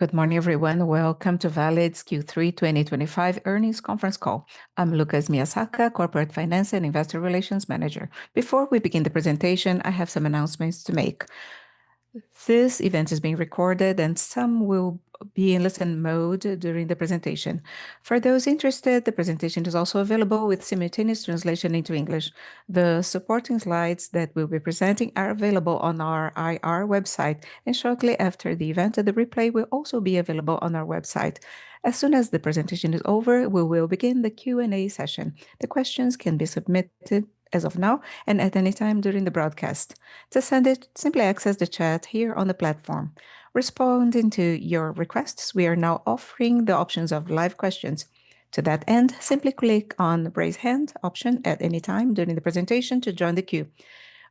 Good morning, everyone. Welcome to Valid's Q3 2025 earnings conference call. I'm Lucas Miyasaka, Corporate Finance and Investor Relations Manager. Before we begin the presentation, I have some announcements to make. This event is being recorded and some will be in listen mode during the presentation. For those interested, the presentation is also available with simultaneous translation into English. The supporting slides that we'll be presenting are available on our IR website, and shortly after the event, the replay will also be available on our website. As soon as the presentation is over, we will begin the Q&A session. The questions can be submitted as of now and at any time during the broadcast. To send it, simply access the chat here on the platform. Responding to your requests, we are now offering the options of live questions. To that end, simply click on the raise hand option at any time during the presentation to join the queue.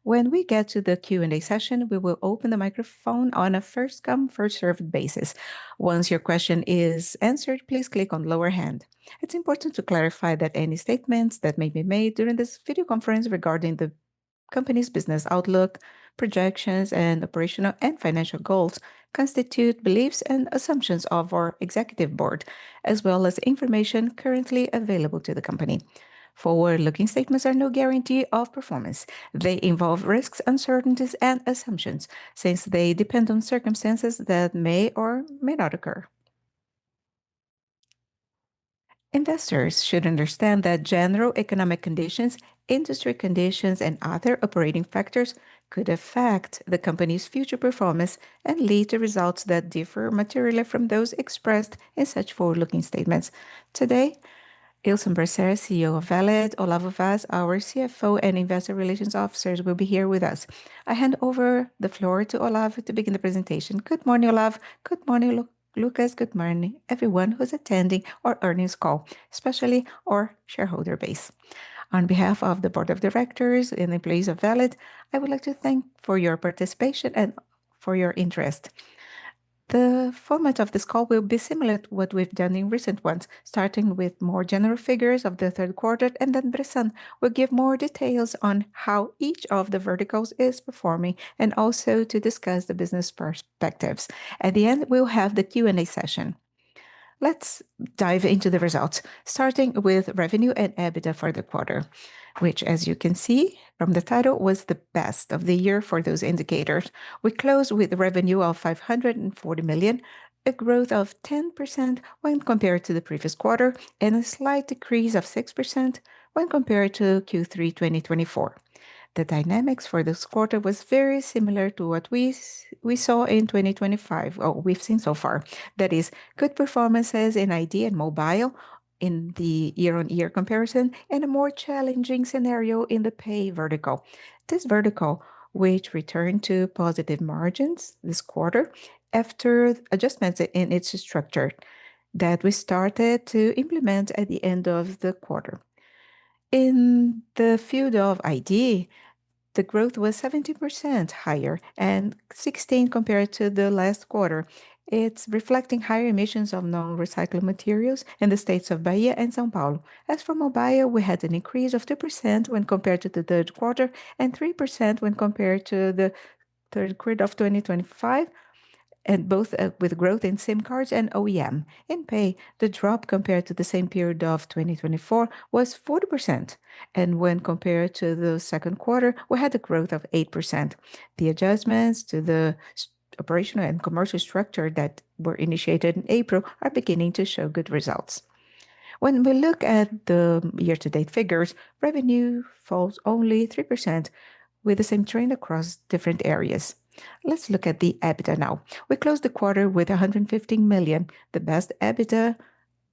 When we get to the Q&A session, we will open the microphone on a first-come, first-served basis. Once your question is answered, please click on lower hand. It's important to clarify that any statements that may be made during this video conference regarding the company's business outlook, projections, and operational and financial goals constitute beliefs and assumptions of our executive board, as well as information currently available to the company. Forward-looking statements are no guarantee of performance. They involve risks, uncertainties, and assumptions, since they depend on circumstances that may or may not occur. Investors should understand that general economic conditions, industry conditions, and other operating factors could affect the company's future performance and lead to results that differ materially from those expressed in such forward-looking statements. Today, Ilson Bresser, CEO of Valid, Olavo Vaz, our CFO and Investor Relations Officers, will be here with us. I hand over the floor to Olavo to begin the presentation. Good morning, Olavo. Good morning, Lucas. Good morning, everyone who's attending our earnings call, especially our shareholder base. On behalf of the Board of Directors and employees of Valid, I would like to thank for your participation and for your interest. The format of this call will be similar to what we've done in recent ones, starting with more general figures of the third quarter, and then Bressan will give more details on how each of the verticals is performing and also to discuss the business perspectives. At the end, we'll have the Q&A session. Let's dive into the results, starting with revenue and EBITDA for the quarter, which, as you can see from the title, was the best of the year for those indicators. We closed with revenue of 540 million, a growth of 10% when compared to the previous quarter, and a slight decrease of 6% when compared to Q3 2024. The dynamics for this quarter was very similar to what we saw in 2025, or we've seen so far. That is, good performances in ID and mobile in the year-on-year comparison, and a more challenging scenario in the pay vertical. This vertical, which returned to positive margins this quarter after adjustments in its structure that we started to implement at the end of the quarter. In the field of ID, the growth was 70% higher and 16% compared to the last quarter. It's reflecting higher emissions of non-recycled materials in the states of Bahia and São Paulo. As for mobile, we had an increase of 2% when compared to the third quarter and 3% when compared to the third quarter of 2025, and both with growth in SIM cards and OEM. In pay, the drop compared to the same period of 2024 was 40%, and when compared to the second quarter, we had a growth of 8%. The adjustments to the operational and commercial structure that were initiated in April are beginning to show good results. When we look at the year-to-date figures, revenue falls only 3%, with the same trend across different areas. Let's look at the EBITDA now. We closed the quarter with 115 million, the best EBITDA,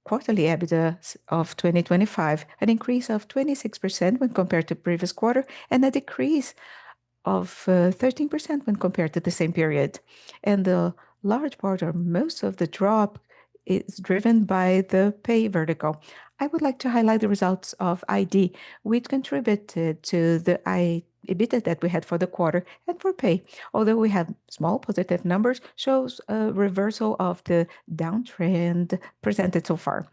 quarterly EBITDA of 2025, an increase of 26% when compared to previous quarter, and a decrease of 13% when compared to the same period. And the large part or most of the drop is driven by the pay vertical. I would like to highlight the results of ID, which contributed to the EBITDA that we had for the quarter, and for pay, although we have small positive numbers, shows a reversal of the downtrend presented so far.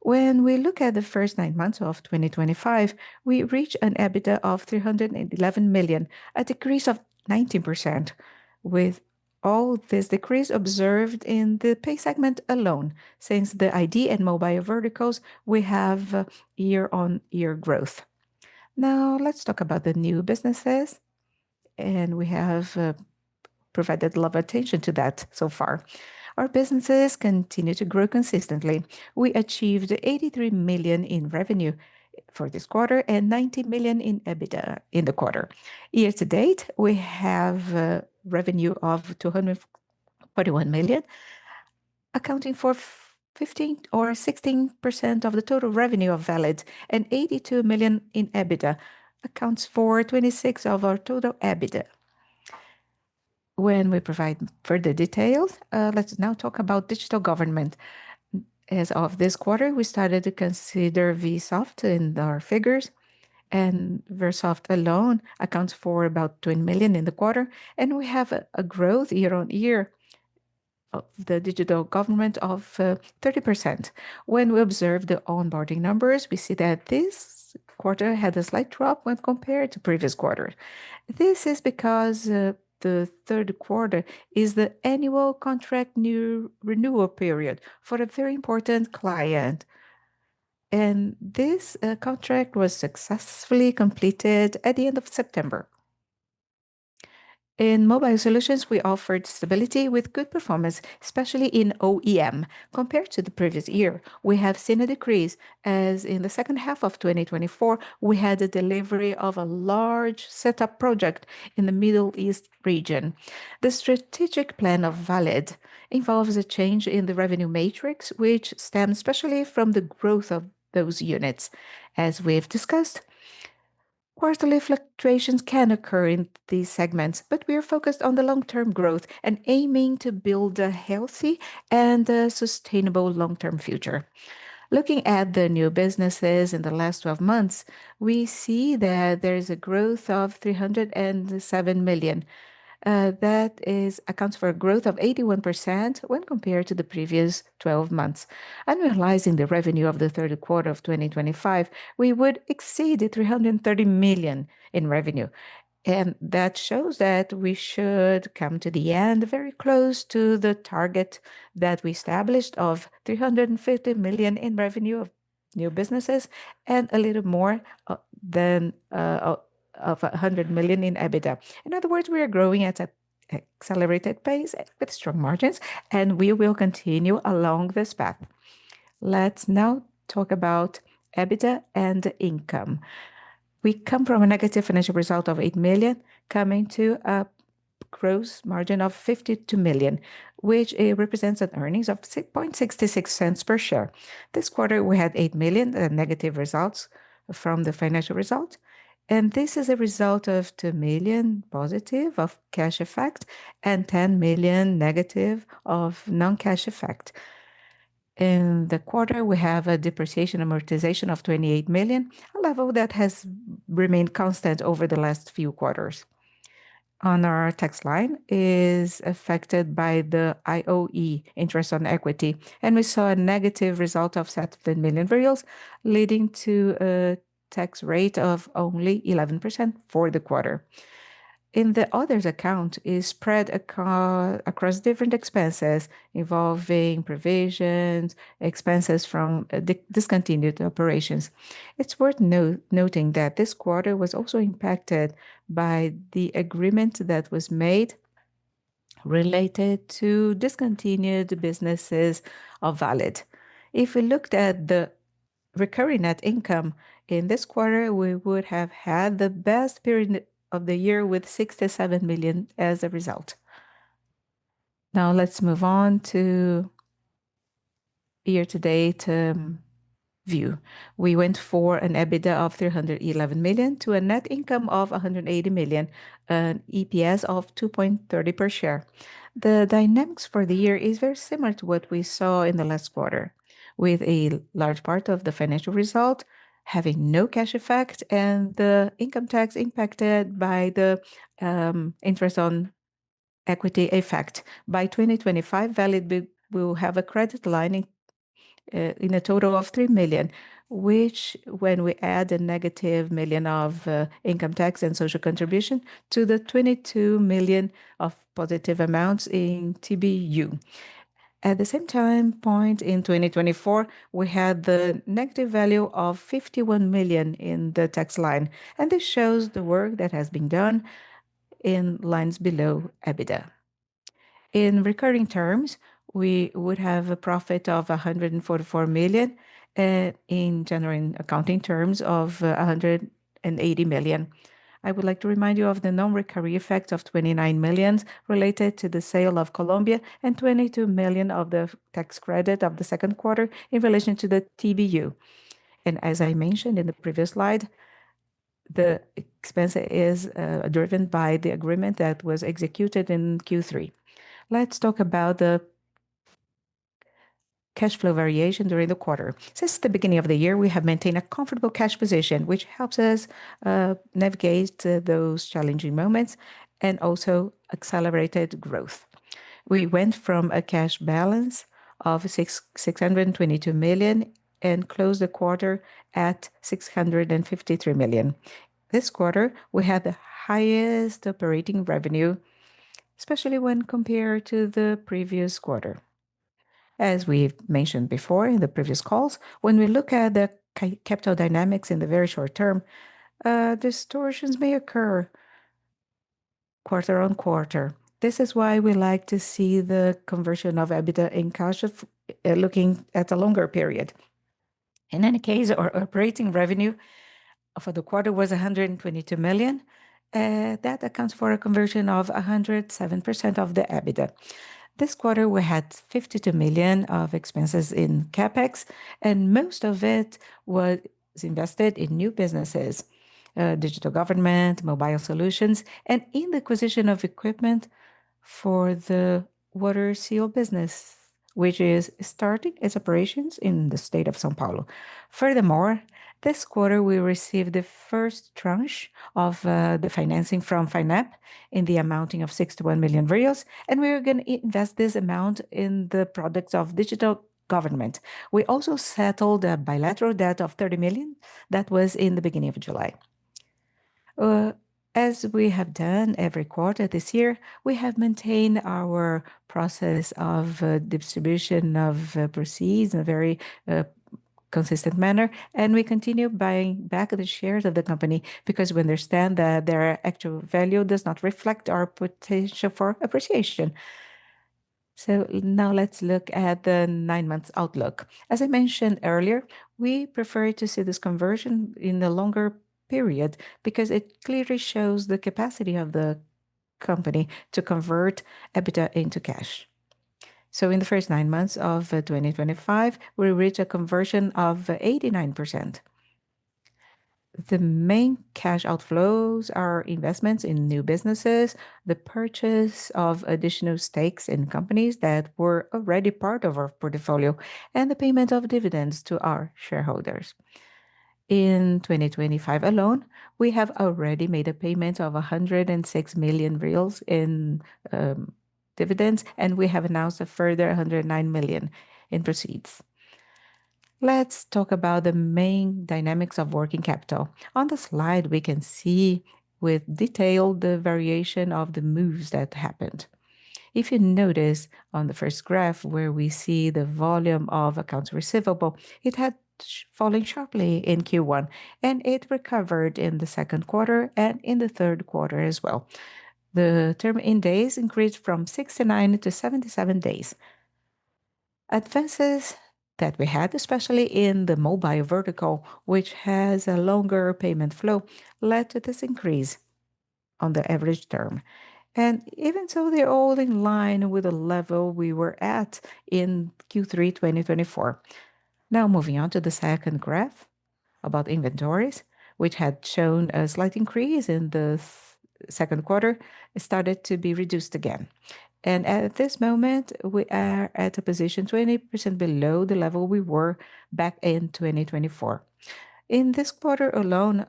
When we look at the first 9 months of 2025, we reach an EBITDA of 311 million, a decrease of 19%, with all this decrease observed in the pay segment alone. Since the ID and mobile verticals, we have year-on-year growth. Now, let's talk about the new businesses, and we have provided a lot of attention to that so far. Our businesses continue to grow consistently. We achieved 83 million in revenue for this quarter and 90 million in EBITDA in the quarter. Year to date, we have revenue of 241 million, accounting for 15 or 16% of the total revenue of Valid, and 82 million in EBITDA, accounts for 26% of our total EBITDA. When we provide further details, let's now talk about digital government. As of this quarter, we started to consider Vsoft in our figures, and Versoft alone accounts for about 20 million in the quarter, and we have a growth year-on-year of the digital government of 30%. When we observe the onboarding numbers, we see that this quarter had a slight drop when compared to previous quarter. This is because the third quarter is the annual contract new renewal period for a very important client. And this contract was successfully completed at the end of September. In mobile solutions, we offered stability with good performance, especially in OEM. Compared to the previous year, we have seen a decrease, as in the second half of 2024, we had the delivery of a large setup project in the Middle East region. The strategic plan of Valid involves a change in the revenue matrix, which stems especially from the growth of those units. As we've discussed, quarterly fluctuations can occur in these segments, but we are focused on the long-term growth and aiming to build a healthy and sustainable long-term future. Looking at the new businesses in the last 12 months, we see that there is a growth of 307 million. That accounts for a growth of 81% when compared to the previous 12 months. Analyzing the revenue of the third quarter of 2025, we would exceed 330 million in revenue. And that shows that we should come to the end very close to the target that we established of 350 million in revenue of new businesses and a little more than of 100 million in EBITDA. In other words, we are growing at an accelerated pace with strong margins, and we will continue along this path. Let's now talk about EBITDA and income. We come from a negative financial result of 8 million, coming to a gross margin of 52 million, which represents an earnings of 0.66 cents per share. This quarter, we had 8 million negative results from the financial result, and this is a result of 2 million positive of cash effect and 10 million negative of non-cash effect. In the quarter, we have a depreciation amortization of 28 million, a level that has remained constant over the last few quarters. On our tax line is affected by the IOE, interest on equity, and we saw a negative result of 7 million reais, leading to a tax rate of only 11% for the quarter. In the others account is spread across different expenses involving provisions, expenses from discontinued operations. It's worth noting that this quarter was also impacted by the agreement that was made related to discontinued businesses of Valid. If we looked at the recurring net income in this quarter, we would have had the best period of the year with 67 million as a result. Now let's move on to year-to-date view. We went for an EBITDA of 311 million to a net income of 180 million, an EPS of 2.30 per share. The dynamics for the year is very similar to what we saw in the last quarter, with a large part of the financial result having no cash effect and the income tax impacted by the interest on equity effect. By 2025, Valid will have a credit line in a total of 3 million, which when we add a negative million of income tax and social contribution to the 22 million of positive amounts in TBU. At the same time point in 2024, we had the negative value of 51 million in the tax line, and this shows the work that has been done in lines below EBITDA. In recurring terms, we would have a profit of 144 million, in general accounting terms of 180 million. I would like to remind you of the non-recurring effect of 29 million related to the sale of Colombia and 22 million of the tax credit of the second quarter in relation to the TBU. And as I mentioned in the previous slide, the expense is driven by the agreement that was executed in Q3. Let's talk about the cash flow variation during the quarter. Since the beginning of the year, we have maintained a comfortable cash position, which helps us navigate those challenging moments and also accelerated growth. We went from a cash balance of 622 million and closed the quarter at 653 million. This quarter, we had the highest operating revenue, especially when compared to the previous quarter. As we've mentioned before in the previous calls, when we look at the capital dynamics in the very short term, distortions may occur quarter on quarter. This is why we like to see the conversion of EBITDA in cash looking at a longer period. In any case, our operating revenue for the quarter was 122 million. That accounts for a conversion of 107% of the EBITDA. This quarter, we had 52 million of expenses in CapEx, and most of it was invested in new businesses, digital government, mobile solutions, and in the acquisition of equipment for the water seal business, which is starting its operations in the state of São Paulo. Furthermore, this quarter, we received the first tranche of the financing from FINEP in the amounting of 61 million reais, and we are going to invest this amount in the products of digital government. We also settled a bilateral debt of 30 million that was in the beginning of July. As we have done every quarter this year, we have maintained our process of distribution of proceeds in a very consistent manner, and we continue buying back the shares of the company because we understand that their actual value does not reflect our potential for appreciation. So now let's look at the 9 months outlook. As I mentioned earlier, we prefer to see this conversion in a longer period because it clearly shows the capacity of the company to convert EBITDA into cash. So in the first 9 months of 2025, we reached a conversion of 89%. The main cash outflows are investments in new businesses, the purchase of additional stakes in companies that were already part of our portfolio, and the payment of dividends to our shareholders. In 2025 alone, we have already made a payment of 106 million reais in dividends, and we have announced a further 109 million in proceeds. Let's talk about the main dynamics of working capital. On the slide, we can see with detail the variation of the moves that happened. If you notice on the first graph where we see the volume of accounts receivable, it had fallen sharply in Q1, and it recovered in the second quarter and in the third quarter as well. The term in days increased from 69 to 77 days. Advances that we had, especially in the mobile vertical, which has a longer payment flow, led to this increase on the average term. And even so, they're all in line with the level we were at in Q3 2024. Now moving on to the second graph about inventories, which had shown a slight increase in the second quarter, started to be reduced again. And at this moment, we are at a position 20% below the level we were back in 2024. In this quarter alone,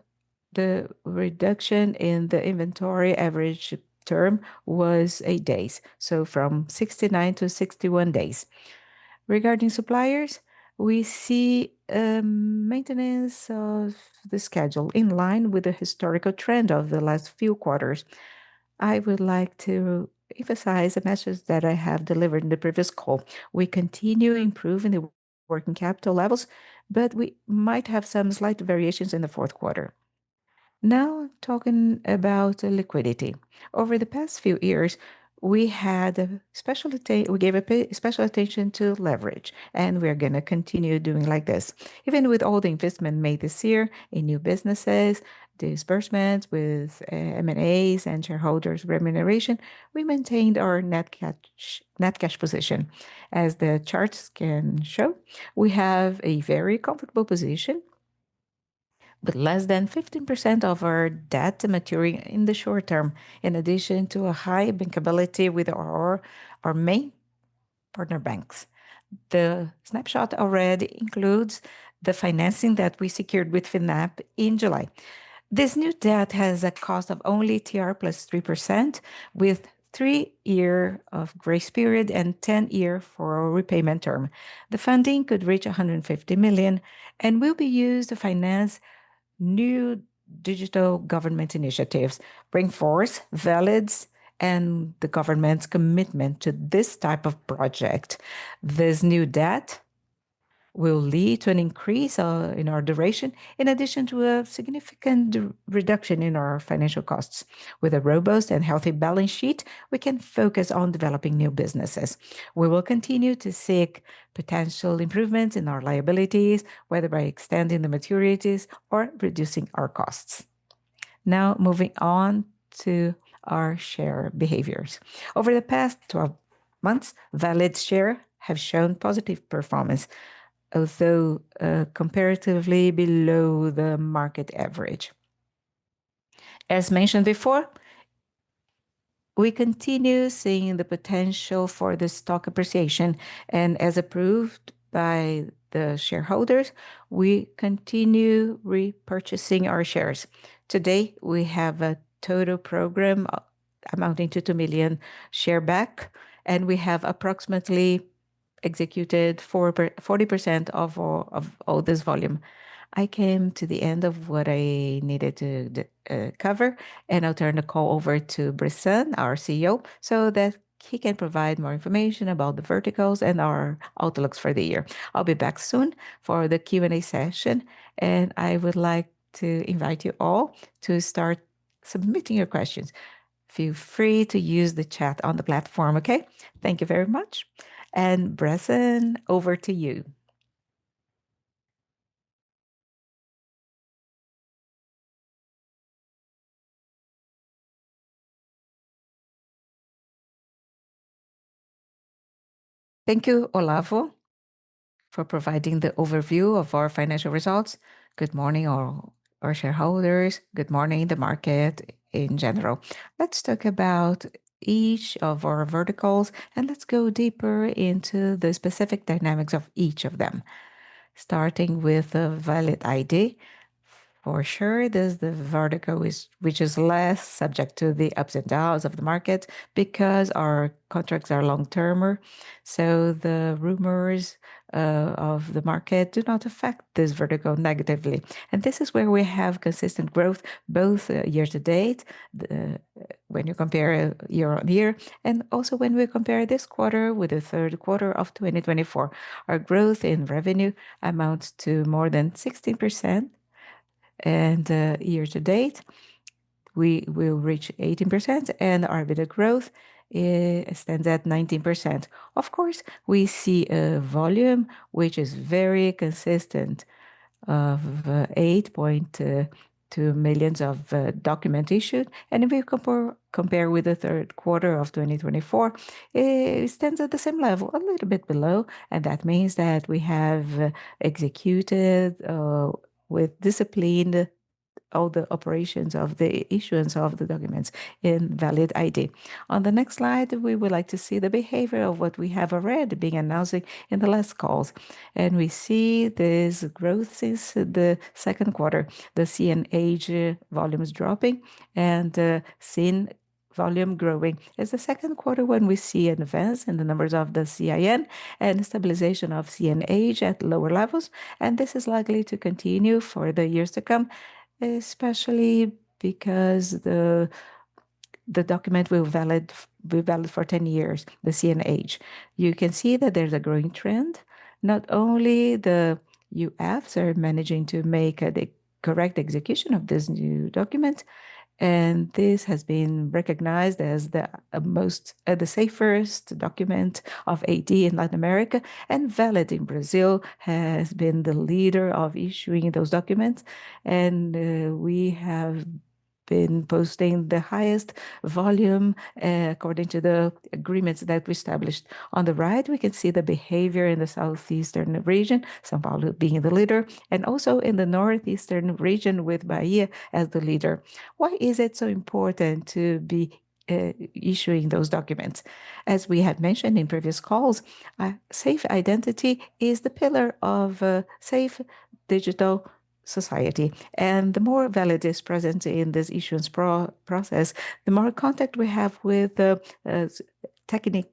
the reduction in the inventory average term was 8 days, so from 69 to 61 days. Regarding suppliers, we see maintenance of the schedule in line with the historical trend of the last few quarters. I would like to emphasize a message that I have delivered in the previous call. We continue improving the working capital levels, but we might have some slight variations in the fourth quarter. Now, talking about liquidity. Over the past few years, we had a we gave special attention to leverage, and we're going to continue doing like this. Even with all the investment made this year in new businesses, disbursements with M&As and shareholders remuneration, we maintained our net cash position. As the charts can show, we have a very comfortable position with less than 15% of our debt maturing in the short term, in addition to a high bankability with our main partner banks. The snapshot already includes the financing that we secured with FINAP in July. This new debt has a cost of only TR plus 3%, with 3 years of grace period and 10 years for repayment term. The funding could reach 150 million and will be used to finance new digital government initiatives, bring forth Valid's and the government's commitment to this type of project. This new debt will lead to an increase in our duration, in addition to a significant reduction in our financial costs. With a robust and healthy balance sheet, we can focus on developing new businesses. We will continue to seek potential improvements in our liabilities, whether by extending the maturities or reducing our costs. Now, moving on to our share behaviors. Over the past 12 months, Valid's share have shown positive performance, although comparatively below the market average. As mentioned before, we continue seeing the potential for the stock appreciation, and as approved by the shareholders, we continue repurchasing our shares. Today, we have a total program amounting to 2 million share back, and we have approximately executed 40% of all this volume. I came to the end of what I needed to cover, and I'll turn the call over to Bressan, our CEO, so that he can provide more information about the verticals and our outlooks for the year. I'll be back soon for the Q&A session, and I would like to invite you all to start submitting your questions. Feel free to use the chat on the platform, okay? Thank you very much. And Bressan, over to you. Thank you, Olavo, for providing the overview of our financial results. Good morning, all our shareholders. Good morning, the market in general. Let's talk about each of our verticals, and let's go deeper into the specific dynamics of each of them. Starting with the Valid ID. For sure, there's the vertical which is less subject to the ups and downs of the market because our contracts are long-termer. So the rumors of the market do not affect this vertical negatively. And this is where we have consistent growth, both year to date, when you compare year on year, and also when we compare this quarter with the third quarter of 2024. Our growth in revenue amounts to more than 16%. And year to date, we will reach 18%, and our EBITDA growth stands at 19%. Of course, we see a volume which is very consistent of 8.2 million of documents issued. And if we compare with the third quarter of 2024, it stands at the same level, a little bit below. And that means that we have executed with discipline all the operations of the issuance of the documents in Valid ID. On the next slide, we would like to see the behavior of what we have already been announcing in the last calls. And we see this growth since the second quarter. The CNH volume is dropping, and SIN volume growing. It's the second quarter when we see an advance in the numbers of the CIN and stabilization of CNH at lower levels, and this is likely to continue for the years to come, especially because the document will be valid for 10 years, the CNH. You can see that there's a growing trend. Not only the UFs are managing to make the correct execution of this new document, and this has been recognized as the safest document of AD in Latin America, and Valid in Brazil has been the leader of issuing those documents, and we have been posting the highest volume according to the agreements that we established. On the right, we can see the behavior in the southeastern region, São Paulo being the leader, and also in the northeastern region with Bahia as the leader. Why is it so important to be issuing those documents? As we had mentioned in previous calls, safe identity is the pillar of a safe digital society. And the more Valid is present in this issuance process, the more contact we have with technique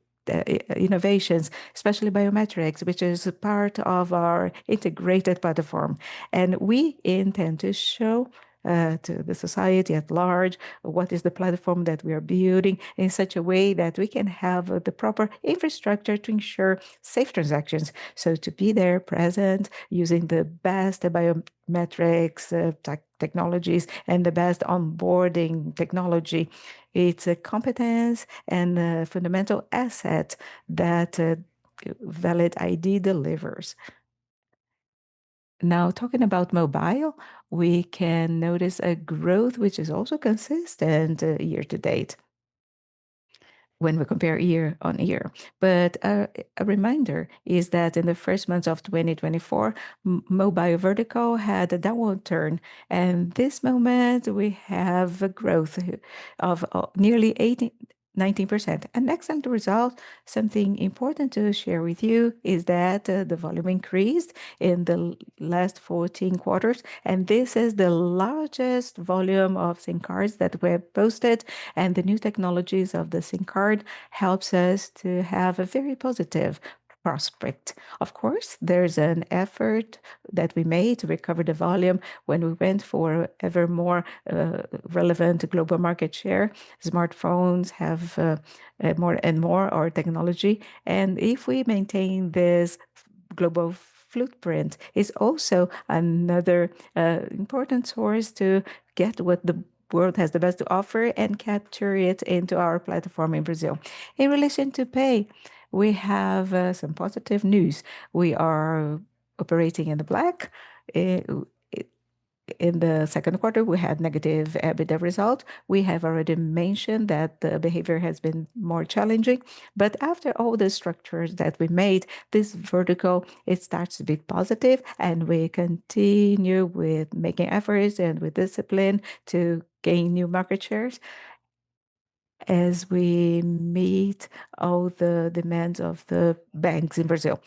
innovations, especially biometrics, which is a part of our integrated platform. And we intend to show to the society at large what is the platform that we are building in such a way that we can have the proper infrastructure to ensure safe transactions. So to be there present using the best biometrics technologies and the best onboarding technology, it's a competence and a fundamental asset that Valid ID delivers. Now, talking about mobile, we can notice a growth which is also consistent year to date when we compare year on year. But a reminder is that in the first months of 2024, mobile vertical had a downward turn. And this moment, we have a growth of nearly 19%. An excellent result. Something important to share with you is that the volume increased in the last 14 quarters, and this is the largest volume of SIM cards that were posted, and the new technologies of the SIM card helps us to have a very positive prospect. Of course, there's an effort that we made to recover the volume when we went for ever more relevant global market share. Smartphones have more and more our technology, and if we maintain this global footprint, is also another important source to get what the world has the best to offer and capture it into our platform in Brazil. In relation to Pay, we have some positive news. We are operating in the black. In the second quarter, we had negative EBITDA result. We have already mentioned that the behavior has been more challenging, but after all the structures that we made, this vertical, it starts to be positive, and we continue with making efforts and with discipline to gain new market shares as we meet all the demands of the banks in Brazil.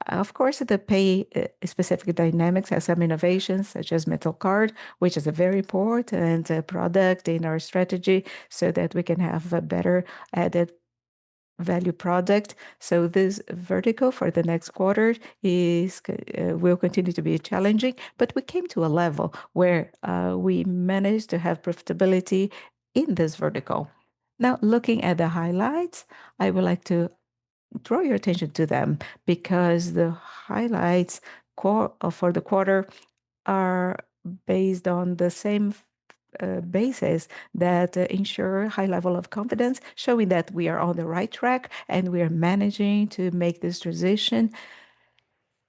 Of course, the Pay specific dynamics has some innovations such as metal card, which is a very important product in our strategy so that we can have a better added value product. So this vertical for the next quarter is will continue to be challenging, but we came to a level where we managed to have profitability in this vertical. Now, looking at the highlights, I would like to draw your attention to them because the highlights for the quarter are based on the same basis that ensure high level of confidence, showing that we are on the right track and we are managing to make this transition,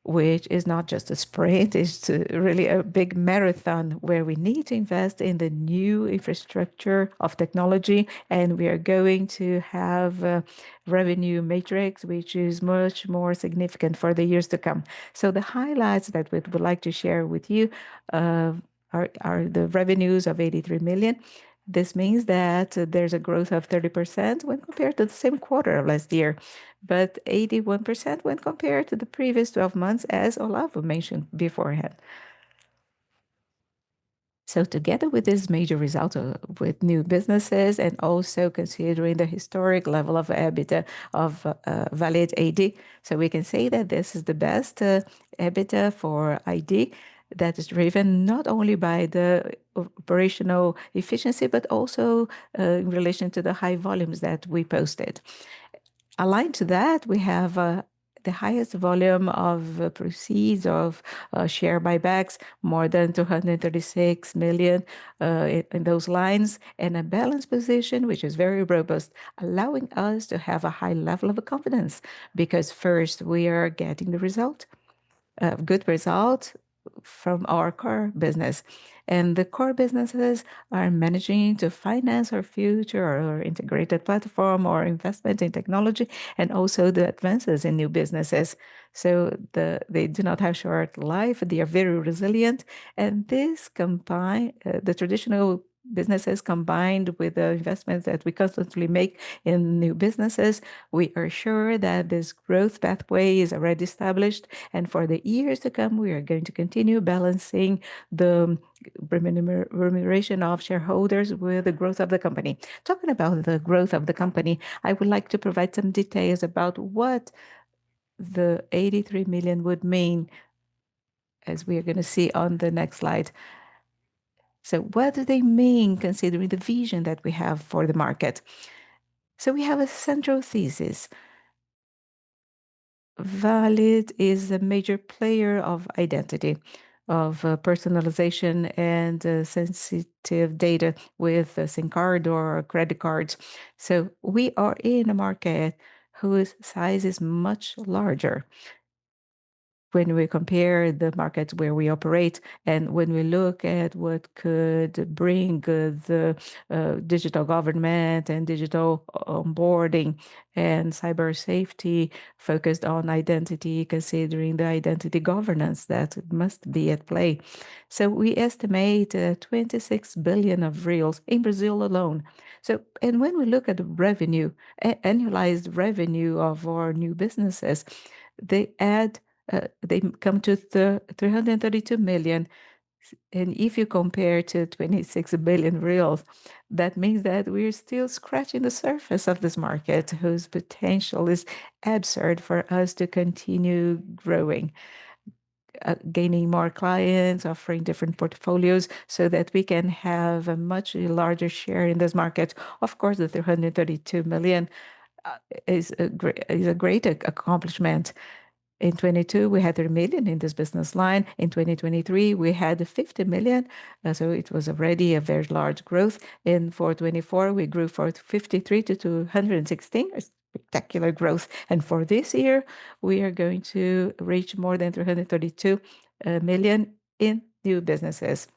which is not just a sprint, it's really a big marathon where we need to invest in the new infrastructure of technology, and we are going to have a revenue matrix which is much more significant for the years to come. So the highlights that we would like to share with you are the revenues of 83 million. This means that there's a growth of 30% when compared to the same quarter of last year, but 81% when compared to the previous 12 months, as Olavo mentioned beforehand. So together with this major result with new businesses and also considering the historic level of EBITDA of Valid AD, so we can say that this is the best EBITDA for ID that is driven not only by the operational efficiency, but also in relation to the high volumes that we posted. Aligned to that, we have the highest volume of proceeds of share buybacks, more than 236 million in those lines, and a balanced position, which is very robust, allowing us to have a high level of confidence because first we are getting the result, good result from our core business. And the core businesses are managing to finance our future, our integrated platform, or investment in technology, and also the advances in new businesses. So they do not have short life, they are very resilient. And this combine the traditional businesses combined with the investments that we constantly make in new businesses, we are sure that this growth pathway is already established. And for the years to come, we are going to continue balancing the remuneration of shareholders with the growth of the company. Talking about the growth of the company, I would like to provide some details about what the 83 million would mean, as we are going to see on the next slide. So, what do they mean considering the vision that we have for the market? So, we have a central thesis. Valid is a major player of identity, of personalization and sensitive data with a SIM card or credit cards. So we are in a market whose size is much larger when we compare the markets where we operate and when we look at what could bring the digital government and digital onboarding and cyber safety focused on identity, considering the identity governance that must be at play. So we estimate 26 billion of reals in Brazil alone. So, and when we look at the revenue, annualized revenue of our new businesses, they add they come to 332 million. And if you compare to 26 billion reals, that means that we're still scratching the surface of this market, whose potential is absurd for us to continue growing, gaining more clients, offering different portfolios so that we can have a much larger share in this market. Of course, the 332 million is a great accomplishment. In 22, we had 30 million in this business line. In 2023, we had 50 million. So it was already a very large growth. In 424, we grew from 53 to 216, a spectacular growth. And for this year, we are going to reach more than 332 million in new businesses.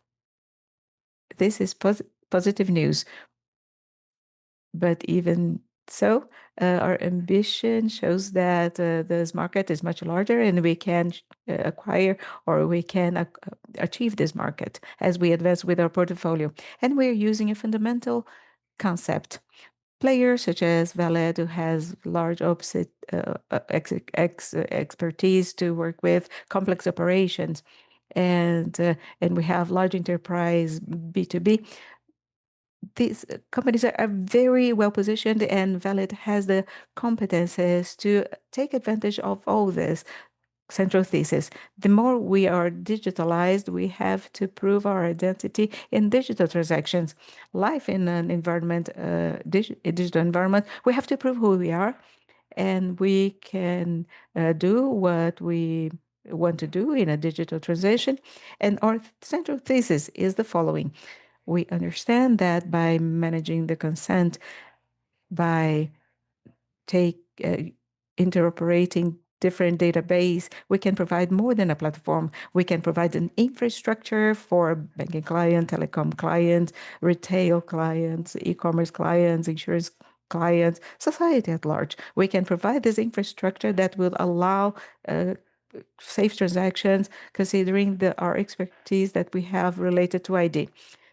This is positive news. But even so, our ambition shows that this market is much larger and we can acquire or we can achieve this market as we advance with our portfolio. And we're using a fundamental concept. Players such as Valid, who has large opposite expertise to work with complex operations, and we have large enterprise B2B, these companies are very well positioned, and Valid has the competences to take advantage of all this central thesis. The more we are digitalized, we have to prove our identity in digital transactions. Life in an environment, a digital environment, we have to prove who we are, and we can do what we want to do in a digital transition. And our central thesis is the following. We understand that by managing the consent, by take interoperating different database, we can provide more than a platform. We can provide an infrastructure for banking client, telecom client, retail clients, e-commerce clients, insurance clients, society at large. We can provide this infrastructure that will allow safe transactions, considering our expertise that we have related to ID.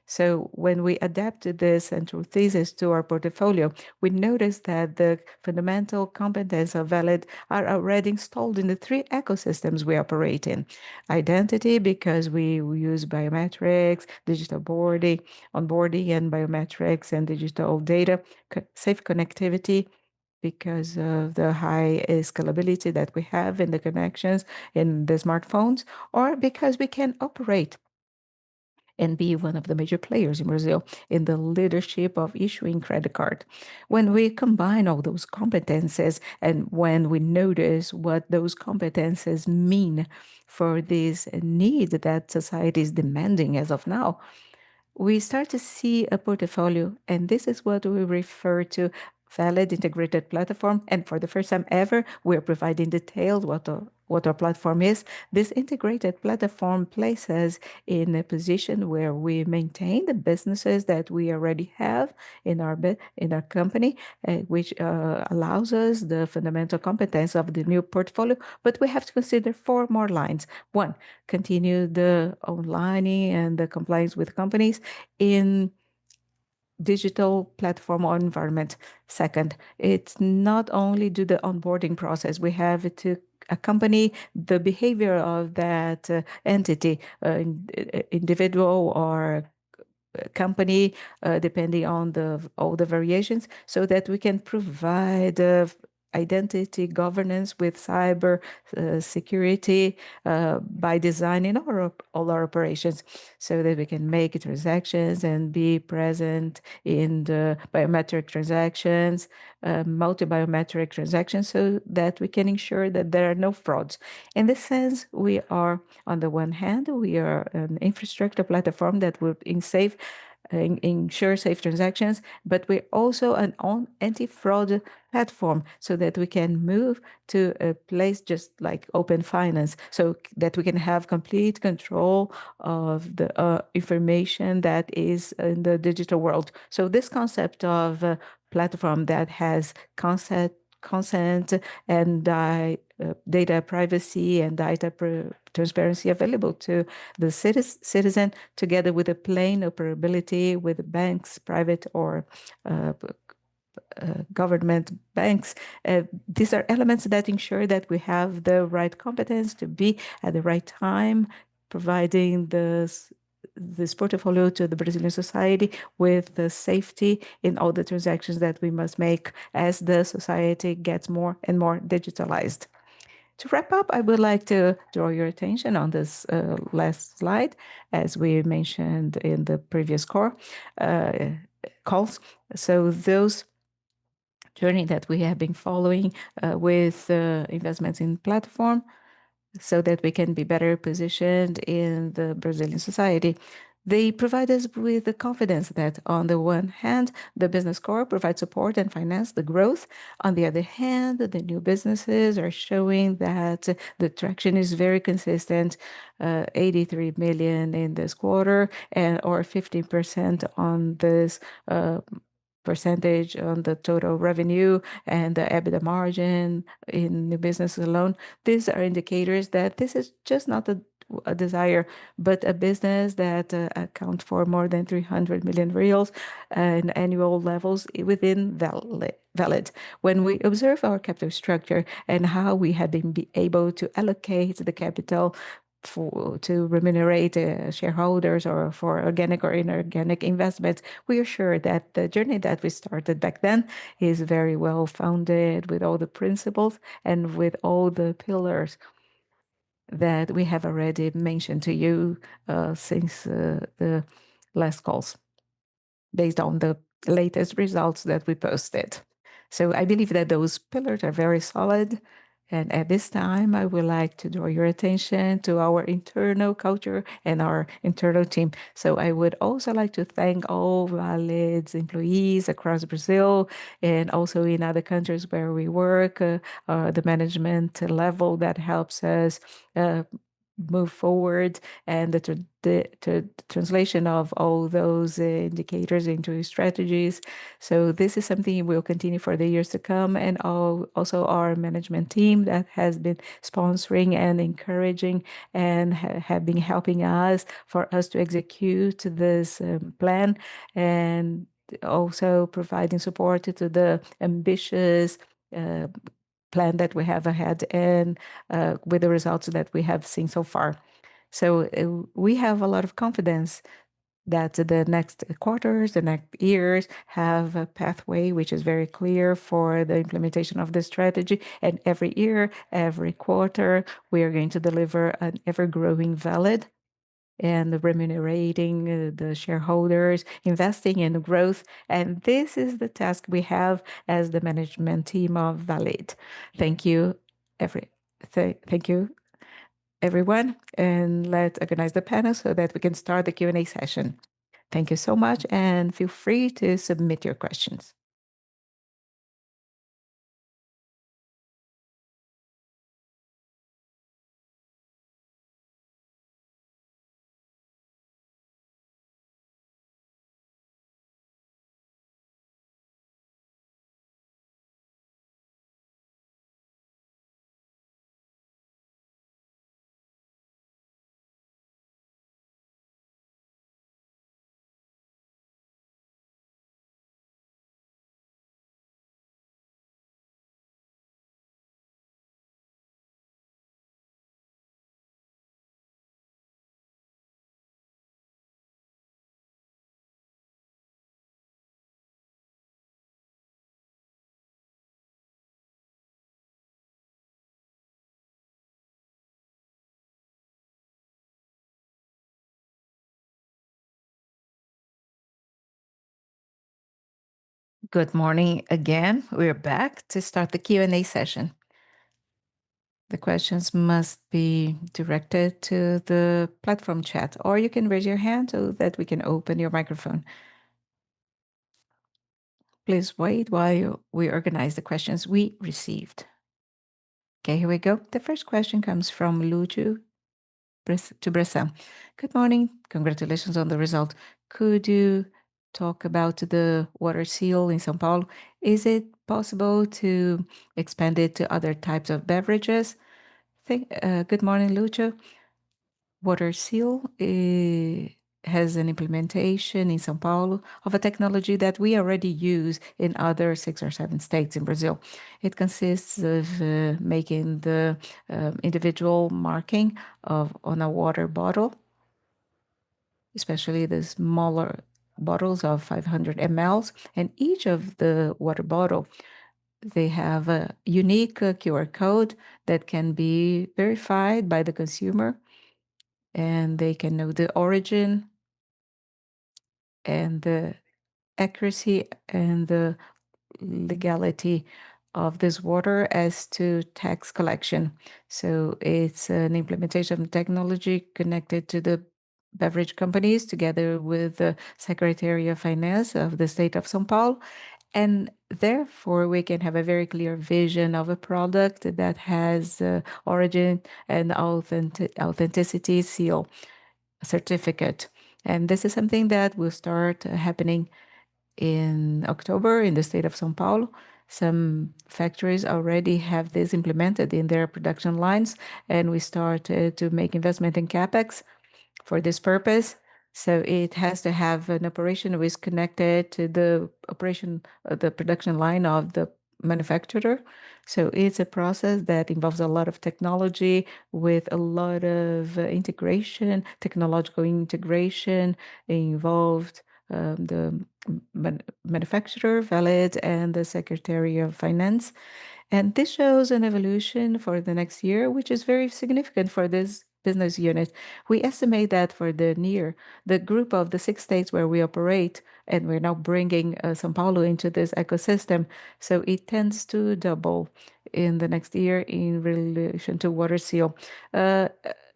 So when we adapted this central thesis to our portfolio, we noticed that the fundamental competence of Valid are already installed in the three ecosystems we operate in. Identity, because we use biometrics, digital boarding, onboarding and biometrics and digital data, safe connectivity, because of the high scalability that we have in the connections in the smartphones, or because we can operate and be one of the major players in Brazil in the leadership of issuing credit card. When we combine all those competences and when we notice what those competences mean for this need that society is demanding as of now, we start to see a portfolio, and this is what we refer to valid integrated platform. And for the first time ever, we're providing detailed what our platform is. This integrated platform places in a position where we maintain the businesses that we already have in our company, which allows us the fundamental competence of the new portfolio. But we have to consider four more lines. One, continue the onlining and the compliance with companies in digital platform or environment. Second, it's not only do the onboarding process, we have to accompany the behavior of that entity, individual or company, depending on all the variations, so that we can provide identity governance with cyber security by designing all our operations, so that we can make transactions and be present in the biometric transactions, multi-biometric transactions, so that we can ensure that there are no frauds. In this sense, we are, on the one hand, we are an infrastructure platform that would ensure safe transactions, but we're also an anti-fraud platform, so that we can move to a place just like open finance, so that we can have complete control of the information that is in the digital world. So this concept of a platform that has consent and data privacy and data transparency available to the citizen, together with a plain operability with banks, private or government banks. These are elements that ensure that we have the right competence to be at the right time, providing this portfolio to the Brazilian society with the safety in all the transactions that we must make as the society gets more and more digitalized. To wrap up, I would like to draw your attention on this last slide, as we mentioned in the previous uh, calls. So those journey that we have been following with investments in platform, so that we can be better positioned in the Brazilian society. They provide us with the confidence that, on the one hand, the business core provides support and finance the growth. On the other hand, the new businesses are showing that the traction is very consistent, 83 million in this quarter, and or 15% on this percentage on the total revenue and the EBITDA margin in new business alone. These are indicators that this is just not a desire, but a business that account for more than 300 million reals in annual levels within Valid. When we observe our capital structure and how we have been able to allocate the capital to remunerate shareholders or for organic or inorganic investments, we are sure that the journey that we started back then is very well founded with all the principles and with all the pillars that we have already mentioned to you since the last calls, based on the latest results that we posted. So I believe that those pillars are very solid. And at this time, I would like to draw your attention to our internal culture and our internal team. So I would also like to thank all Valid's employees across Brazil and also in other countries where we work, the management level that helps us move forward and the translation of all those indicators into strategies. So this is something we'll continue for the years to come, and also our management team that has been sponsoring and encouraging and have been helping us for us to execute this plan, and also providing support to the ambitious uh, plan that we have ahead and with the results that we have seen so far. So we have a lot of confidence that the next quarters, the next years have a pathway which is very clear for the implementation of the strategy. And every year, every quarter, we are going to deliver an ever-growing Valid and remunerating the shareholders, investing in growth. And this is the task we have as the management team of Valid. Thank you, thank you, everyone. And let's organize the panel so that we can start the Q&A session. Thank you so much, and feel free to submit your questions. Good morning again. We're back to start the Q&A session. The questions must be directed to the platform chat, or you can raise your hand so that we can open your microphone. Please wait while we organize the questions we received. Okay, here we go. The first question comes from Lúcio to Bressan. Good morning. Congratulations on the result. Could you talk about the water seal in São Paulo? Is it possible to expand it to other types of beverages? Good morning, Lúcio. Water seal has an implementation in São Paulo of a technology that we already use in other 6 or 7 states in Brazil. It consists of making the individual marking on a water bottle, especially the smaller bottles of 500 ml, and each of the water bottle they have a unique QR code that can be verified by the consumer, and they can know the origin and the accuracy and the legality of this water as to tax collection. So it's an implementation of technology connected to the beverage companies together with the Secretary of Finance of the state of São Paulo. And therefore, we can have a very clear vision of a product that has origin and authenticity seal certificate. And this is something that will start happening in October in the state of São Paulo. Some factories already have this implemented in their production lines, and we started to make investment in CapEx for this purpose. So it has to have an operation which is connected to the operation, the production line of the manufacturer. So it's a process that involves a lot of technology with a lot of integration, technological integration involved. The manufacturer, Valid, and the Secretary of Finance. And this shows an evolution for the next year, which is very significant for this business unit. We estimate that for the group of the 6 states where we operate, and we're now bringing São Paulo into this ecosystem, so it tends to double in the next year in relation to water seal.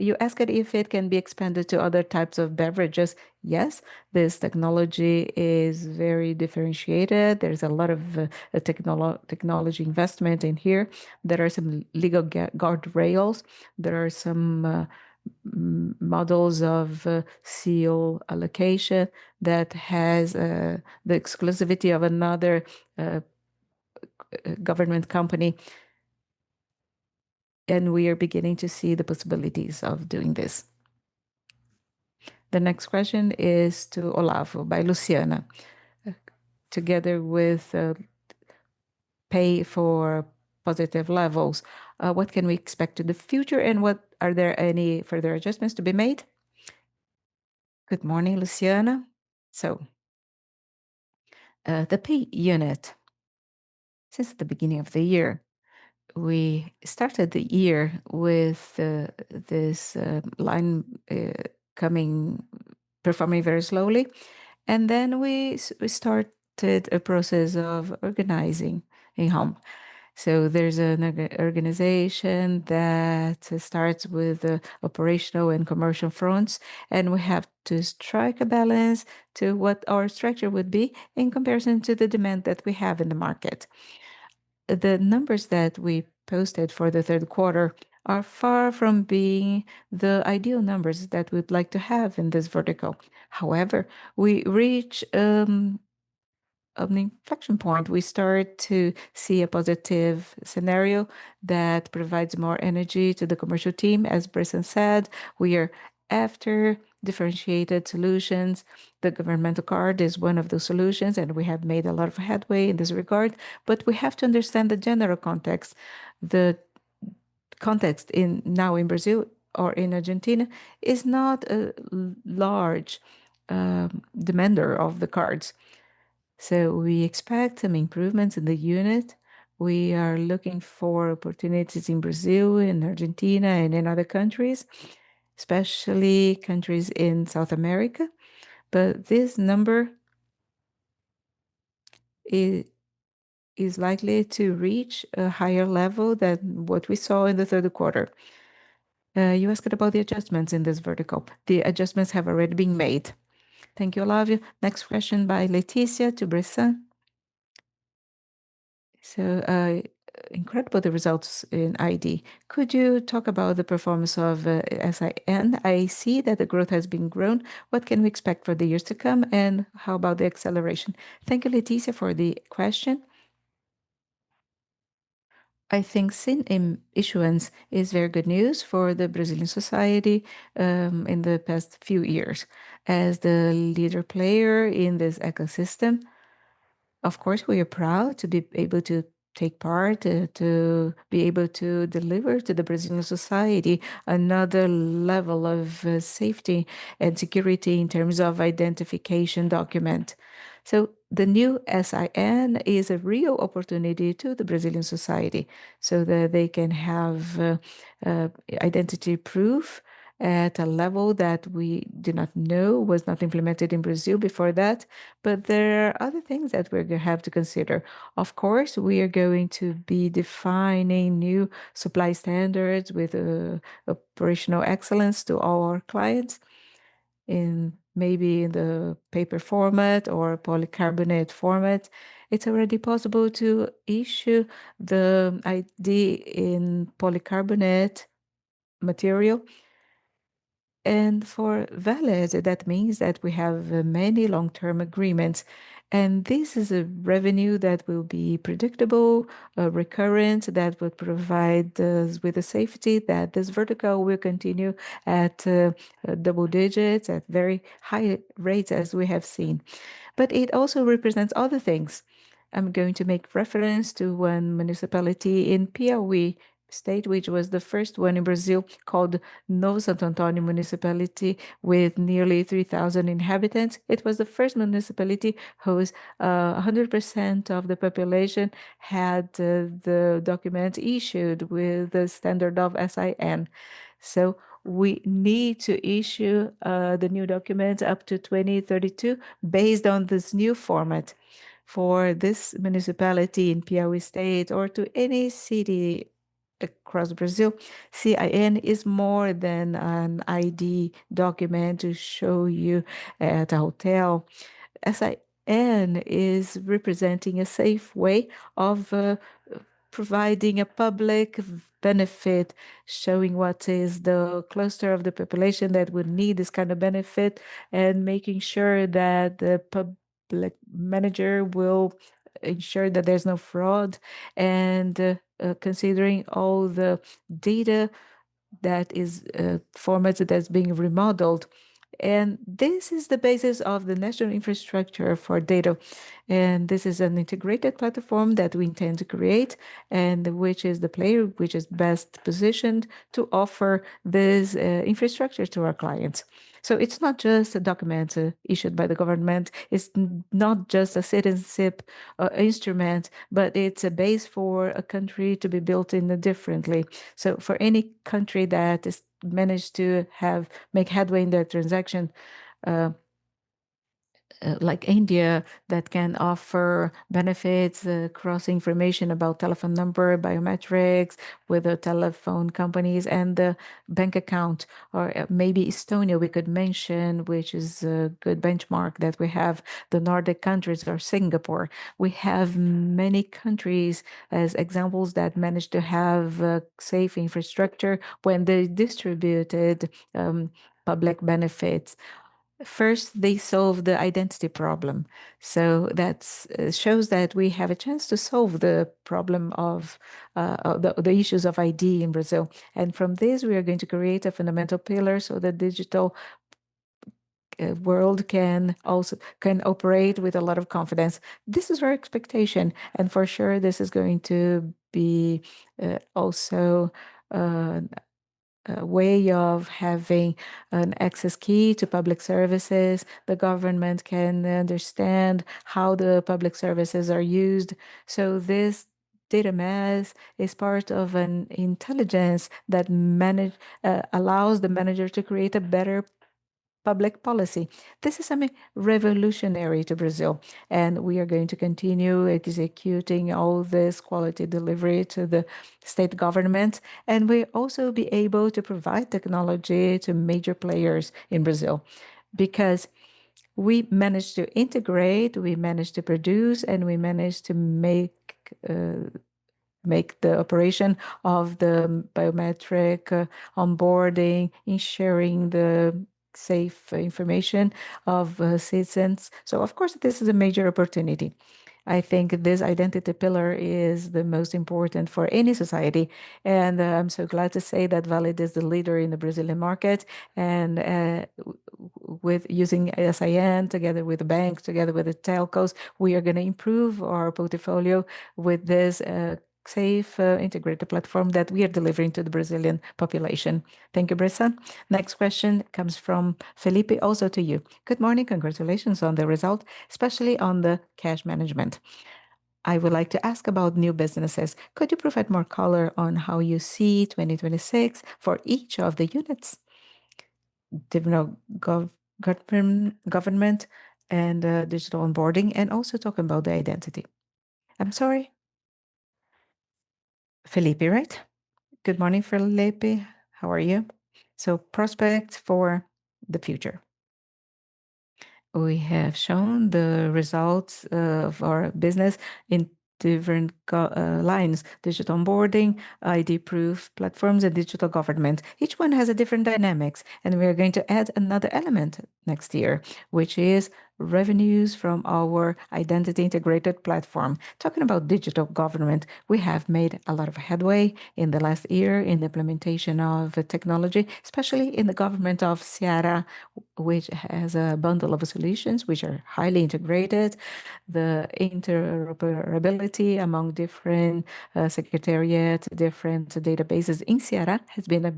You asked if it can be expanded to other types of beverages. Yes, this technology is very differentiated. There's a lot of technology investment in here. There are some legal guardrails. There are some models of seal allocation that has the exclusivity of another uh, government company. And we are beginning to see the possibilities of doing this. The next question is to Olavo by Luciana. Together with pay for positive levels, what can we expect in the future, and what are there any further adjustments to be made? Good morning, Luciana. So, the pay unit, since the beginning of the year, we started the year with this line coming performing very slowly, and then we started a process of organizing in home. So there's an organization that starts with the operational and commercial fronts, and we have to strike a balance to what our structure would be in comparison to the demand that we have in the market. The numbers that we posted for the third quarter are far from being the ideal numbers that we'd like to have in this vertical. However, we reach an inflection point. We start to see a positive scenario that provides more energy to the commercial team. As Bressan said, we are after differentiated solutions. The governmental card is one of those solutions, and we have made a lot of headway in this regard. But we have to understand the general context. The context in now in Brazil or in Argentina is not a large demander of the cards. So we expect some improvements in the unit. We are looking for opportunities in Brazil, in Argentina, and in other countries, especially countries in South America. But this number is, is likely to reach a higher level than what we saw in the third quarter. You asked about the adjustments in this vertical. The adjustments have already been made. Thank you, Olavio. Next question by Leticia to Bressan. So, incredible the results in ID. Could you talk about the performance of SIN? I see that the growth has been grown. What can we expect for the years to come, and how about the acceleration? Thank you, Leticia, for the question. I think SIN issuance is very good news for the Brazilian society in the past few years. As the leader player in this ecosystem, of course, we are proud to be able to take part, to be able to deliver to the Brazilian society another level of safety and security in terms of identification document. So the new SIN is a real opportunity to the Brazilian society so that they can have identity proof at a level that we did not know was not implemented in Brazil before that. But there are other things that we're going to have to consider. Of course, we are going to be defining new supply standards with operational excellence to all our clients in maybe in the paper format or polycarbonate format. It's already possible to issue the ID in polycarbonate material. And for Valid, that means that we have many long-term agreements. And this is a revenue that will be predictable, recurrent, that will provide us with the safety that this vertical will continue at double digits, at very high rates as we have seen. But it also represents other things. I'm going to make reference to one municipality in Piauí state, which was the first one in Brazil, called Novo Santo Antônio Municipality, with nearly 3,000 inhabitants. It was the first municipality whose 100% of the population had the document issued with the standard of SIN. So we need to issue the new document up to 2032 based on this new format. For this municipality in Piauí State or to any city across Brazil, CIN is more than an ID document to show you at a hotel. SIN is representing a safe way of providing a public benefit, showing what is the cluster of the population that would need this kind of benefit, and making sure that the public manager will ensure that there's no fraud, and considering all the data that is formatted as being remodeled. And this is the basis of the national infrastructure for data. And this is an integrated platform that we intend to create, and which is the player which is best positioned to offer this infrastructure to our clients. So it's not just a document issued by the government. It's not just a citizenship instrument, but it's a base for a country to be built in differently. So for any country that is managed to have make headway in their transaction, uh, like India, that can offer benefits, cross information about telephone number, biometrics with the telephone companies and the bank account. Or maybe Estonia, we could mention, which is a good benchmark that we have the Nordic countries or Singapore. We have many countries as examples that managed to have safe infrastructure when they distributed public benefits. First, they solve the identity problem. So that shows that we have a chance to solve the problem of the issues of ID in Brazil. And from this, we are going to create a fundamental pillar so the digital world can operate with a lot of confidence. This is our expectation, and for sure, this is going to be also. A way of having an access key to public services. The government can understand how the public services are used. So this data mass is part of an intelligence that allows the manager to create a better public policy. This is something revolutionary to Brazil, and we are going to continue executing all this quality delivery to the state government, and we also be able to provide technology to major players in Brazil because we managed to integrate, we managed to produce, and we managed to make the operation of the biometric onboarding, ensuring the safe information of citizens. So, of course, this is a major opportunity. I think this identity pillar is the most important for any society. And I'm so glad to say that Valid is the leader in the Brazilian market. And with using SIN together with the banks, together with the telcos, we are going to improve our portfolio with this safe, integrated platform that we are delivering to the Brazilian population. Thank you, Brissa. Next question comes from Felipe, also to you. Good morning. Congratulations on the result, especially on the cash management. I would like to ask about new businesses. Could you provide more color on how you see 2026 for each of the units? Government and digital onboarding, and also talking about the identity. I'm sorry, Felipe, right? Good morning, Felipe. How are you? So, prospects for the future. We have shown the results of our business in different lines: digital onboarding, ID proof platforms, and digital government. Each one has a different dynamics, and we are going to add another element next year, which is revenues from our identity integrated platform. Talking about digital government, we have made a lot of headway in the last year in the implementation of technology, especially in the government of Ceará, which has a bundle of solutions which are highly integrated. The interoperability among different secretariat, different databases in Ceará has been a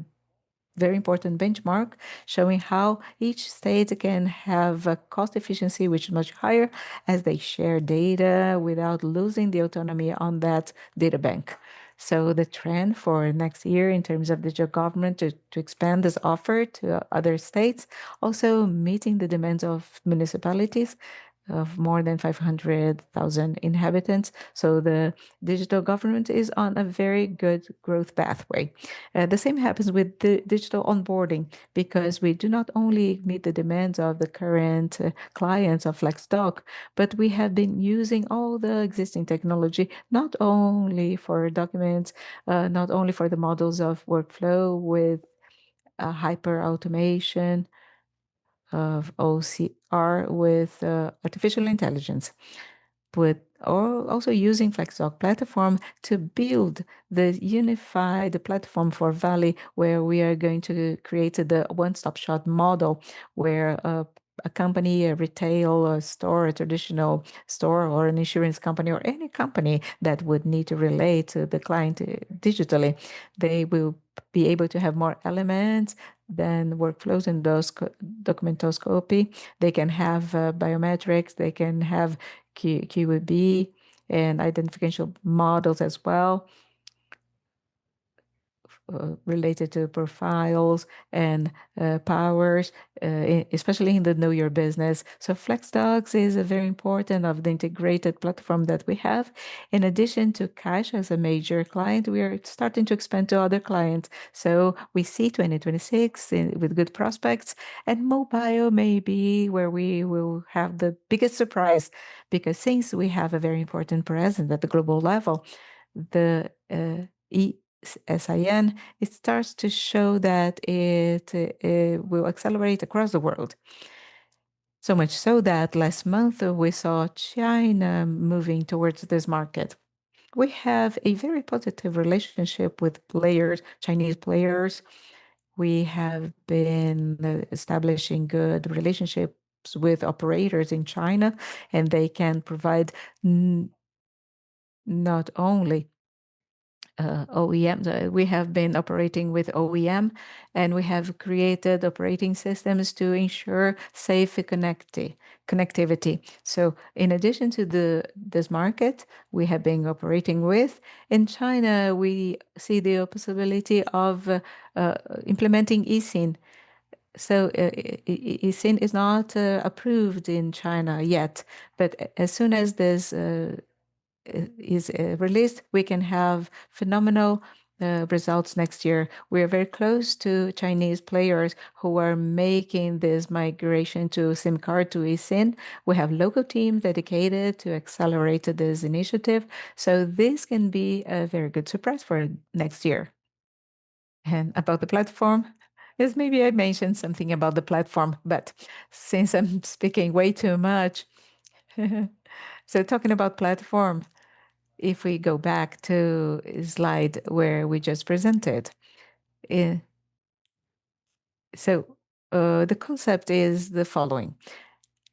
very important benchmark, showing how each state can have a cost efficiency which is much higher as they share data without losing the autonomy on that data bank. So the trend for next year in terms of digital government to expand this offer to other states, also meeting the demands of municipalities, of more than 500,000 inhabitants. So the digital government is on a very good growth pathway. The same happens with the digital onboarding because we do not only meet the demands of the current clients of Flexdoc, but we have been using all the existing technology, not only for documents, not only for the models of workflow with hyper automation of OCR with artificial intelligence, but also using Flexdoc platform to build the unified platform for Valley, where we are going to create the one-stop shop model, where a company, a retail, a store, a traditional store, or an insurance company, or any company that would need to relate to the client digitally, they will be able to have more elements than workflows and those documentoscopy. They can have biometrics, they can have QAB and identification models as well, related to profiles and powers, especially in the Know Your Business. So FlexDocs is a very important of the integrated platform that we have. In addition to Cash as a major client, we are starting to expand to other clients. So we see 2026 with good prospects, and mobile may be where we will have the biggest surprise, because since we have a very important presence at the global level, the SIN, it starts to show that it will accelerate across the world. So much so that last month we saw China moving towards this market. We have a very positive relationship with players, Chinese players. We have been establishing good relationships with operators in China, and they can provide not only OEM. We have been operating with OEM, and we have created operating systems to ensure safe connectivity. So in addition to this market we have been operating with, in China, we see the possibility of implementing eSIM. So eSIM is not approved in China yet, but as soon as this is released, we can have phenomenal results next year. We are very close to Chinese players who are making this migration to SIM card to eSIM. We have local teams dedicated to accelerate this initiative. So this can be a very good surprise for next year. And about the platform, yes, maybe I mentioned something about the platform, but since I'm speaking way too much, so talking about platform, if we go back to a slide where we just presented, eh, so the concept is the following.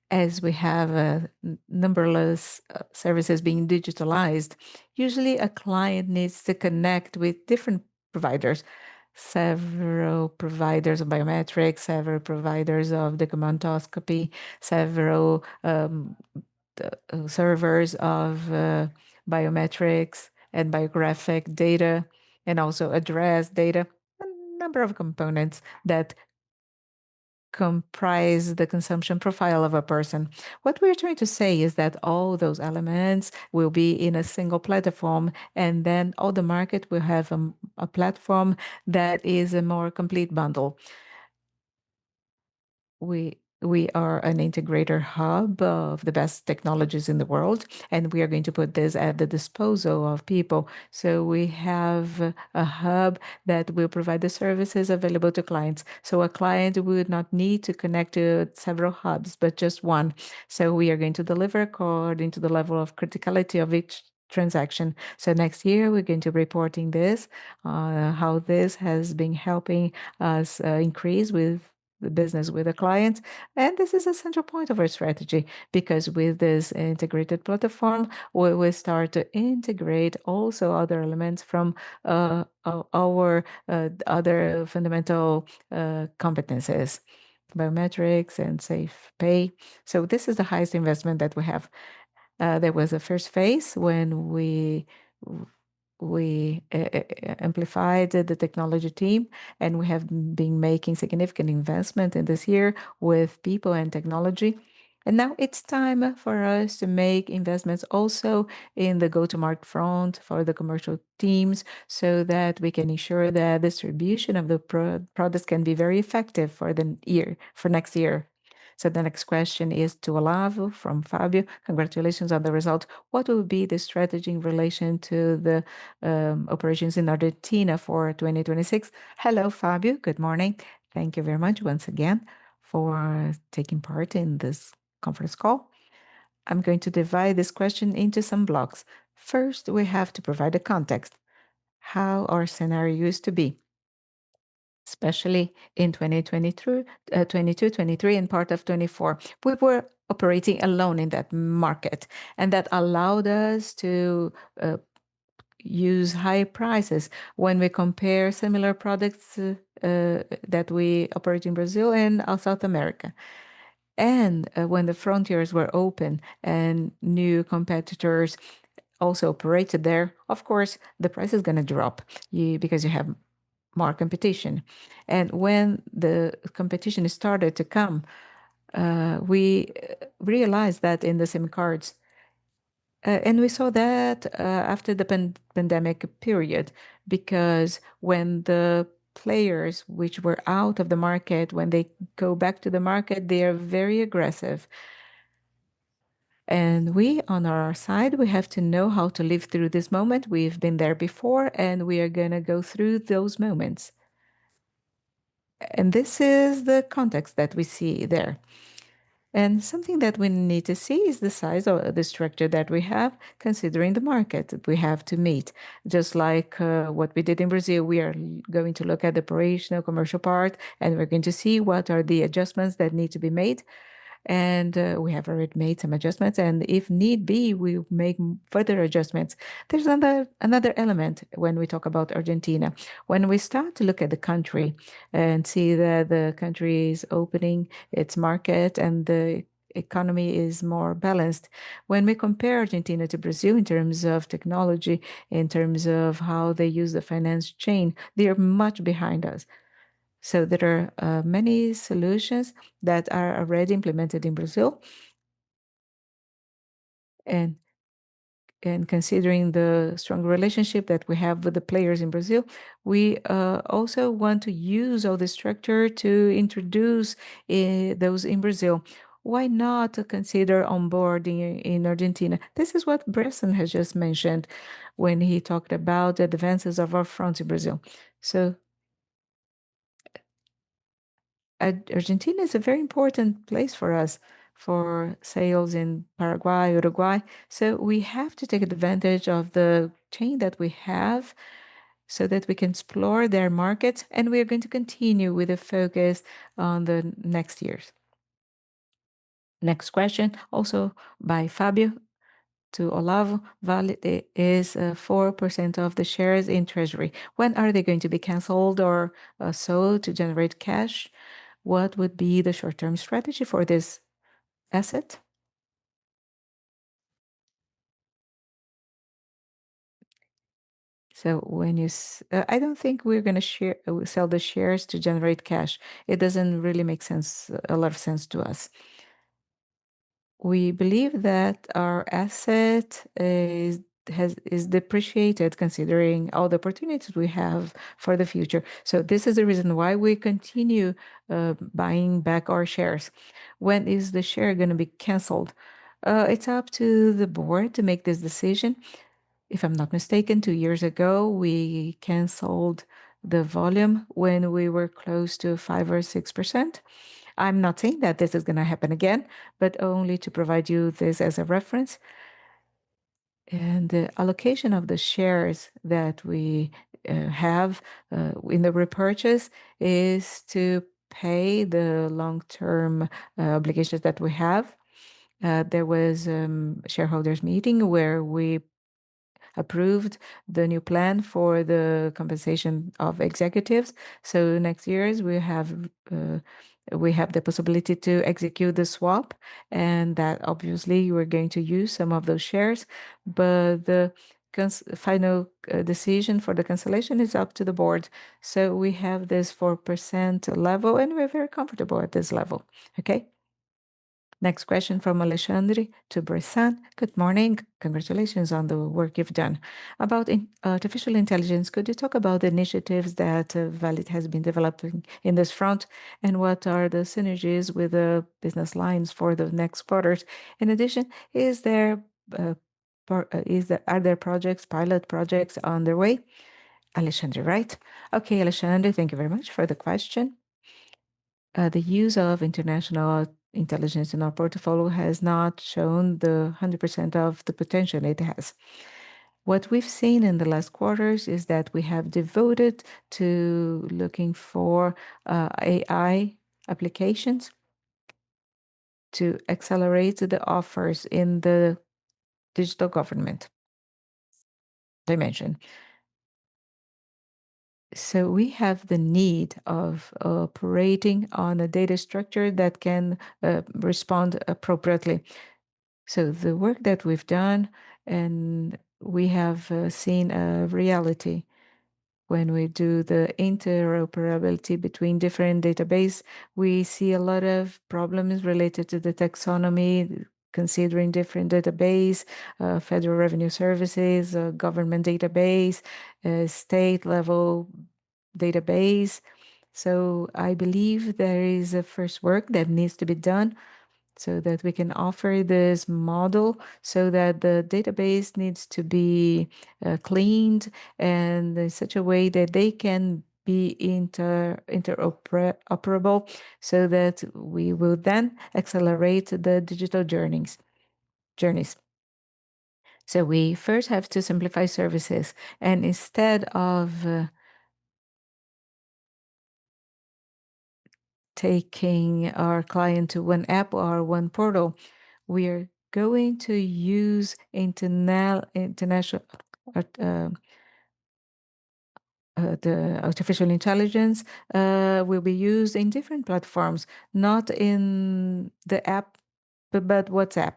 As we have numberless services being digitalized, usually a client needs to connect with different providers, several providers of biometrics, several providers of documentoscopy, several servers of biometrics and biographic data, and also address data, a number of components that comprise the consumption profile of a person. What we're trying to say is that all those elements will be in a single platform, and then all the market will have a platform that is a more complete bundle. We are an integrator hub of the best technologies in the world, and we are going to put this at the disposal of people. So we have a hub that will provide the services available to clients. So a client would not need to connect to several hubs, but just one. So we are going to deliver according to the level of criticality of each transaction. So next year we're going to be reporting this, how this has been helping us increase with the business with the clients. And this is a central point of our strategy, because with this integrated platform, we will start to integrate also other elements from our other fundamental competences, biometrics and safe pay. So this is the highest investment that we have. There was a first phase when we amplified the technology team, and we have been making significant investment in this year with people and technology. And now it's time for us to make investments also in the go-to-market front for the commercial teams so that we can ensure that distribution of the products can be very effective for the year, for next year. So the next question is to Olavo from Fabio. Congratulations on the result. What will be the strategy in relation to the operations in Argentina for 2026? Hello, Fabio. Good morning. Thank you very much once again for taking part in this conference call. I'm going to divide this question into some blocks. First, we have to provide a context, how our scenario used to be, especially in 2023, 22, 23, and part of 24. We were operating alone in that market, and that allowed us to use high prices when we compare similar products that we operate in Brazil and South America. And when the frontiers were open and new competitors also operated there, of course, the price is going to drop because you have more competition. And when the competition started to come, we realized that in the SIM cards, and we saw that after the pandemic period, because when the players which were out of the market, when they go back to the market, they are very aggressive. And we, on our side, we have to know how to live through this moment. We've been there before, and we are going to go through those moments. And this is the context that we see there. And something that we need to see is the size of the structure that we have, considering the market that we have to meet. Just like what we did in Brazil, we are going to look at the operational commercial part, and we're going to see what are the adjustments that need to be made. And we have already made some adjustments, and if need be, we make further adjustments. There's another element when we talk about Argentina. When we start to look at the country and see that the country is opening its market and the economy is more balanced. When we compare Argentina to Brazil in terms of technology, in terms of how they use the finance chain, they are much behind us. So there are many solutions that are already implemented in Brazil. And considering the strong relationship that we have with the players in Brazil, we also want to use all the structure to introduce those in Brazil. Why not consider onboarding in Argentina? This is what Bresson has just mentioned when he talked about the advances of our front in Brazil. So Argentina is a very important place for us for sales in Paraguay, Uruguay. So we have to take advantage of the chain that we have so that we can explore their markets. And we are going to continue with a focus on the next years. Next question, also by Fabio to Olavo. Vale is 4% of the shares in Treasury. When are they going to be canceled or sold to generate cash? What would be the short-term strategy for this asset? So when I don't think we're going to sell the shares to generate cash. It doesn't really make sense, a lot of sense to us. We believe that our asset is depreciated considering all the opportunities we have for the future. So this is the reason why we continue buying back our shares. When is the share going to be canceled? It's up to the board to make this decision. If I'm not mistaken, 2 years ago, we canceled the volume when we were close to 5 or 6%. I'm not saying that this is going to happen again, but only to provide you this as a reference. And the allocation of the shares that we have in the repurchase is to pay the long-term obligations that we have. There was shareholders meeting where we approved the new plan for the compensation of executives. So next year's we have the possibility to execute the swap, and that obviously we're going to use some of those shares, but the final decision for the cancellation is up to the board. So we have this 4% level, and we're very comfortable at this level. Okay. Next question from Alexandre to Bressan. Good morning. Congratulations on the work you've done. About artificial intelligence, could you talk about the initiatives that Valid has been developing in this front, and what are the synergies with the business lines for the next quarters? In addition, uh, are there projects, pilot projects on their way? Alexandre, right? Okay, Alexandre, thank you very much for the question. The use of international intelligence in our portfolio has not shown the 100% of the potential it has. What we've seen in the last quarters is that we have devoted to looking for AI applications to accelerate the offers in the digital government dimension. So we have the need of operating on a data structure that can respond appropriately. So the work that we've done, and we have seen a reality when we do the interoperability between different database, we see a lot of problems related to the taxonomy, considering different database, federal revenue services, government database, state level database. So I believe there is a first work that needs to be done so that we can offer this model so that the database needs to be cleaned and in such a way that they can be interoperable so that we will then accelerate the digital journeys. So we first have to simplify services, and instead of taking our client to one app or one portal, we are going to use international art- uh, the artificial intelligence will be used in different platforms, not in the app, but WhatsApp.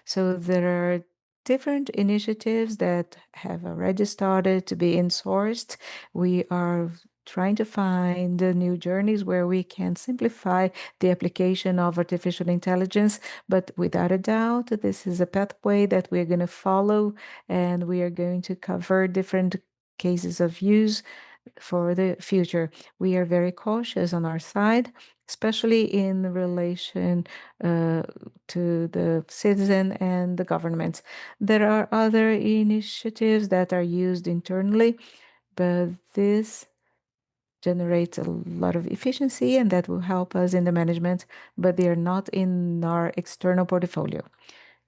So there are different initiatives that have already started to be insourced. We are trying to find new journeys where we can simplify the application of artificial intelligence, but without a doubt, this is a pathway that we're going to follow, and we are going to cover different cases of use for the future. We are very cautious on our side, especially in relation uh, to the citizen and the government. There are other initiatives that are used internally, but this generates a lot of efficiency and that will help us in the management, but they are not in our external portfolio.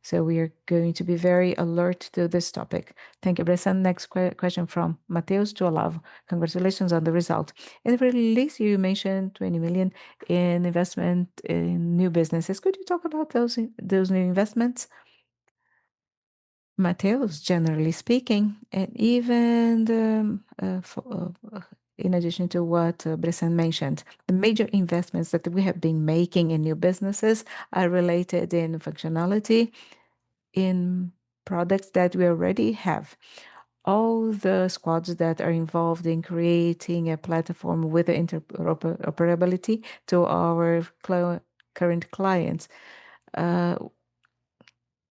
So we are going to be very alert to this topic. Thank you, Bressan. Next question from Mateus to Olavo. Congratulations on the result. In the release, you mentioned 20 million in investment in new businesses. Could you talk about those new investments? Mateus, generally speaking, and even in addition to what Bressan mentioned, the major investments that we have been making in new businesses are related in functionality, in products that we already have. All the squads that are involved in creating a platform with the interoperability to our current clients. Uh,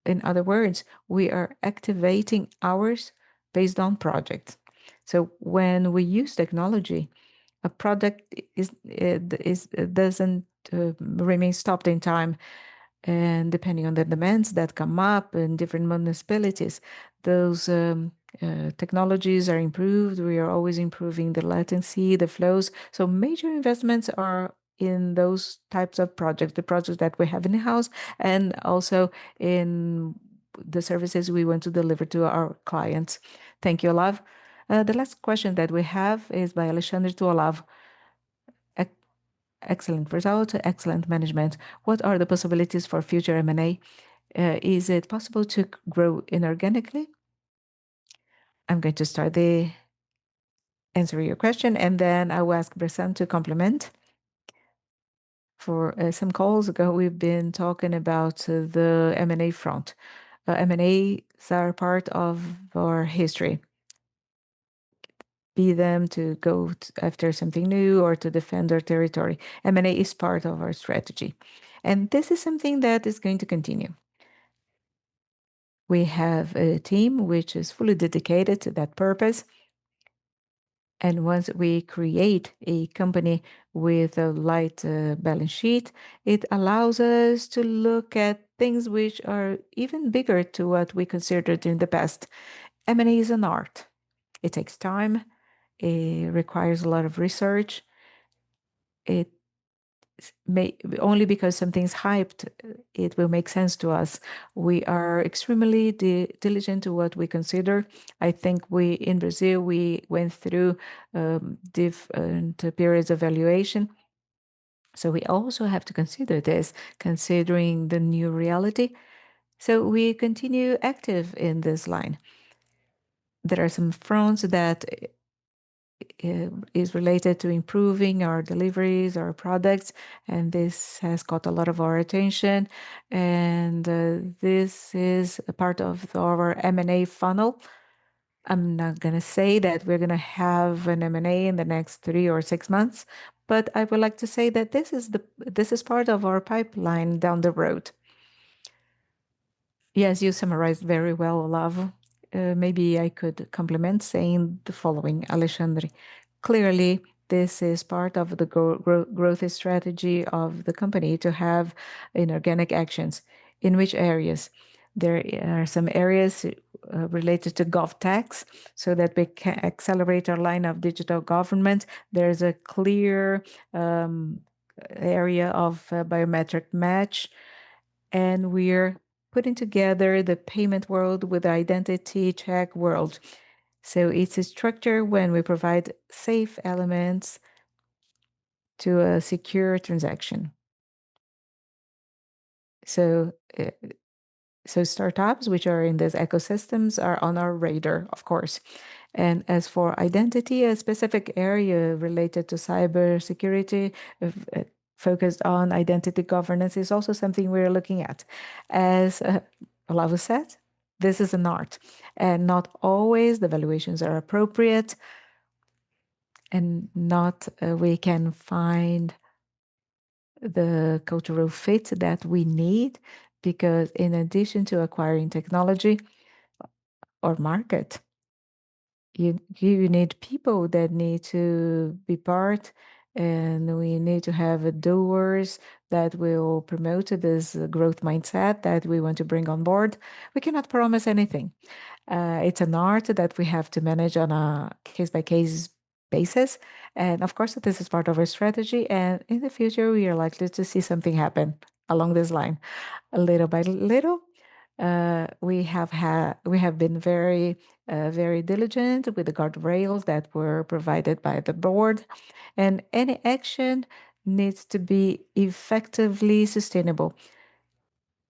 in other words, we are activating hours based on projects. So when we use technology, a product doesn't remain stopped in time, and depending on the demands that come up in different municipalities, those technologies are improved. We are always improving the latency, the flows. So major investments are in those types of projects, the projects that we have in the house, and also in the services we want to deliver to our clients. Thank you, Olav. The last question that we have is by Alexandre to Olav. Excellent result, excellent management. What are the possibilities for future M&A? Is it possible to grow inorganically? I'm going to start the answer your question, and then I will ask Bressan to complement. For some calls ago, we've been talking about the M&A front. M&As are part of our history, be them to go after something new or to defend our territory. M&A is part of our strategy. And this is something that is going to continue. We have a team which is fully dedicated to that purpose. And once we create a company with a light balance sheet, it allows us to look at things which are even bigger to what we considered in the past. M&A is an art. It takes time. It requires a lot of research. It may only because something's hyped, it will make sense to us. We are extremely diligent to what we consider. I think we in Brazil we went through different periods of evaluation. So we also have to consider this, considering the new reality. So we continue active in this line. There are some fronts that is related to improving our deliveries, our products, and this has got a lot of our attention. And this is a part of our M&A funnel. I'm not going to say that we're going to have an M&A in the next 3 or 6 months, but I would like to say that this is part of our pipeline down the road. Yes, you summarized very well, Olavo. Maybe I could complement saying the following, Alexandre. Clearly, this is part of the growth strategy of the company to have inorganic actions. In which areas? There are some areas related to GovTech so that we can accelerate our line of digital government. There's a clear area of biometric match, and we're putting together the payment world with the identity check world. So it's a structure when we provide safe elements to a secure transaction. So, so startups which are in these ecosystems are on our radar, of course. And as for identity, a specific area related to cybersecurity, focused on identity governance, is also something we're looking at. As Olavo said, this is an art, and not always the valuations are appropriate, and not we can find the cultural fit that we need, because in addition to acquiring technology or market, you need people that need to be part, and we need to have doers that will promote this growth mindset that we want to bring on board. We cannot promise anything. It's an art that we have to manage on a case by case basis. And of course, this is part of our strategy. And in the future, we are likely to see something happen along this line, little by little. We have been very diligent with the guardrails that were provided by the board, and any action needs to be effectively sustainable.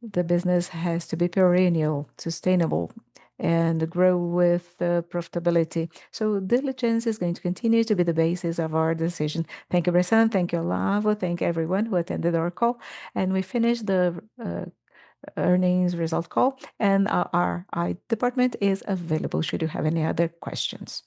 The business has to be perennial, sustainable, and grow with profitability. So diligence is going to continue to be the basis of our decision. Thank you, Bressan. Thank you, Olavo. Thank everyone who attended our call. And we finished the earnings result call, and our I department is available should you have any other questions.